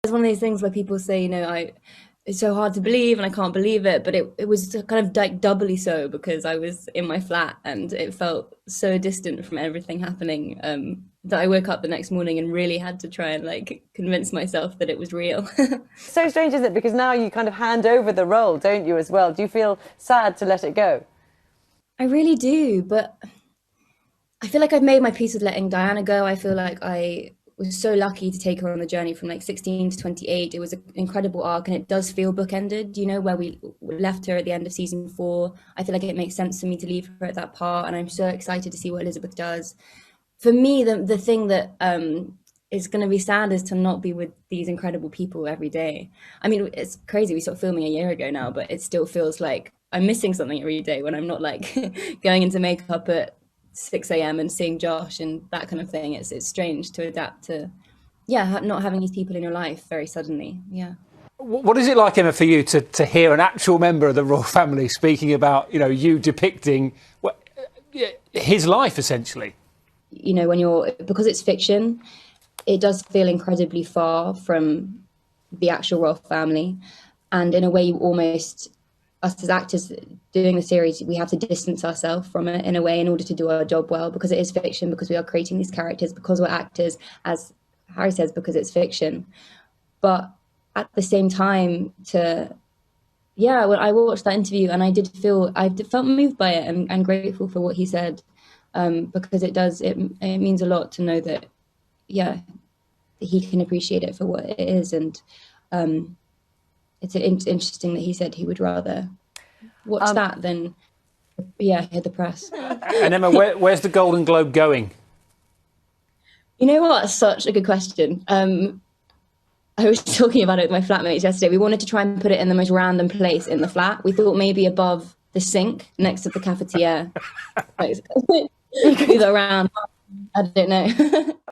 It's one of those things where people say, it's so hard to believe and I can't believe it, but it was kind of like doubly so because I was in my flat and it felt so distant from everything happening, that I woke up the next morning and really had to try and like convince myself that it was real. So strange, isn't it? Because now you kind of hand over the role, don't you, as well? Do you feel sad to let it go? I really do, but I feel like I've made my peace with letting Diana go. I feel like I was so lucky to take her on the journey from like 16 to 28. It was an incredible arc and it does feel bookended, where we left her at the end of season 4. I feel like it makes sense for me to leave her at that part, and I'm so excited to see what Elizabeth does. For me, the thing that is going to be sad is to not be with these incredible people every day. I mean, it's crazy. We stopped filming a year ago now, but it still feels like I'm missing something every day when I'm not like going into makeup at 6 a.m. and seeing Josh and that kind of thing. It's strange to adapt to, yeah, not having these people in your life very suddenly. Yeah. What is it like, Emma, for you to hear an actual member of the royal family speaking about, you depicting his life, essentially? Because it's fiction, it does feel incredibly far from the actual royal family. And in a way, us as actors doing the series, we have to distance ourselves from it in a way in order to do our job well, because it is fiction, because we are creating these characters, because we're actors, as Harry says, because it's fiction. But at the same time, when I watched that interview and I felt moved by it and grateful for what he said, because it means a lot to know that, he can appreciate it for what it is. And it's interesting that he said he would rather watch that than, hear the press. And Emma, where's the Golden Globe going? You know what? Such a good question. I was talking about it with my flatmates yesterday. We wanted to try and put it in the most random place in the flat. We thought maybe above the sink next to the cafetiere. Either around, I don't know.